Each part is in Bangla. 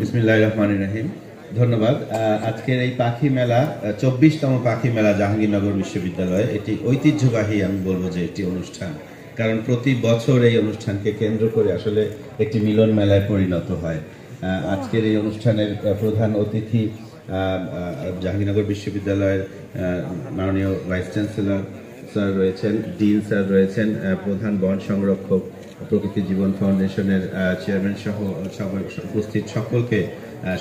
বিসমিল্লাহির রহমানির রহিম। ধন্যবাদ। আজকের এই পাখি মেলা 24তম পাখি মেলা জাহাঙ্গীরনগর বিশ্ববিদ্যালয়ে এটি ঐতিহ্যবাহী, আমি বলবো যে একটি অনুষ্ঠান। কারণ প্রতি বছর এই অনুষ্ঠানকে কেন্দ্র করে আসলে একটি মিলন মেলায় পরিণত হয়। আজকের এই অনুষ্ঠানের প্রধান অতিথি জাহাঙ্গীরনগর বিশ্ববিদ্যালয়ের মাননীয় ভাইস চ্যান্সেলর স্যার রয়েছেন, ডিন স্যার রয়েছেন, প্রধান বন সংরক্ষক, প্রকৃতি জীবন ফাউন্ডেশনের চেয়ারম্যান সহ উপস্থিত সকলকে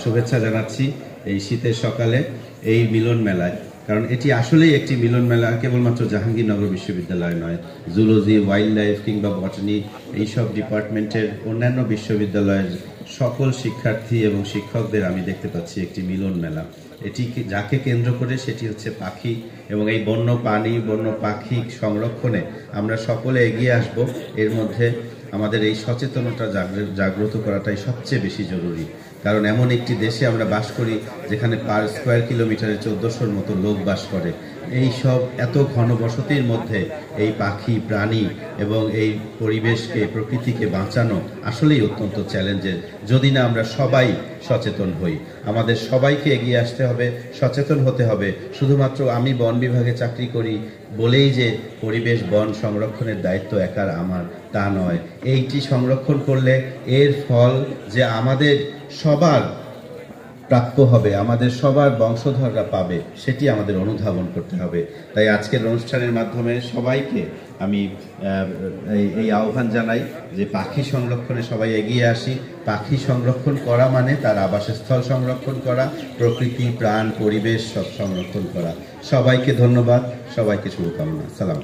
শুভেচ্ছা জানাচ্ছি এই শীতের সকালে এই মিলন মেলায়। কারণ এটি আসলেই একটি মিলন মেলা, কেবলমাত্র জাহাঙ্গীরনগর বিশ্ববিদ্যালয় নয়, জুলজি, ওয়াইল্ড লাইফ কিংবা বটানি এইসব ডিপার্টমেন্টের অন্যান্য বিশ্ববিদ্যালয়ের সকল শিক্ষার্থী এবং শিক্ষকদের আমি দেখতে পাচ্ছি একটি মিলন মেলা। এটি যাকে কেন্দ্র করে সেটি হচ্ছে পাখি, এবং এই বন্য প্রাণী বন্য পাখি সংরক্ষণে আমরা সকলে এগিয়ে আসব। এর মধ্যে আমাদের এই সচেতনতা জাগ্রত করাটাই সবচেয়ে বেশি জরুরি। কারণ এমন একটি দেশে আমরা বাস করি যেখানে পার স্কোয়ার কিলোমিটারে 1400-র মতো লোক বাস করে। এই সব এত ঘনবসতির মধ্যে এই পাখি প্রাণী এবং এই পরিবেশকে, প্রকৃতিকে বাঁচানো আসলেই অত্যন্ত চ্যালেঞ্জের, যদি না আমরা সবাই সচেতন হই। আমাদের সবাইকে এগিয়ে আসতে হবে, সচেতন হতে হবে। শুধুমাত্র আমি বন বিভাগে চাকরি করি বলেই যে পরিবেশ বন সংরক্ষণের দায়িত্ব একার আমার, তা নয়। এইটি সংরক্ষণ করলে এর ফল যে আমাদের সবার প্রাপ্য হবে, আমাদের সবার বংশধররা পাবে, সেটি আমাদের অনুধাবন করতে হবে। তাই আজকের অনুষ্ঠানের মাধ্যমে সবাইকে আমি এই আহ্বান জানাই যে পাখি সংরক্ষণে সবাই এগিয়ে আসি। পাখি সংরক্ষণ করা মানে তার আবাসস্থল সংরক্ষণ করা, প্রকৃতি, প্রাণ, পরিবেশ সব সংরক্ষণ করা। সবাইকে ধন্যবাদ, সবাইকে শুভকামনা। সালাম।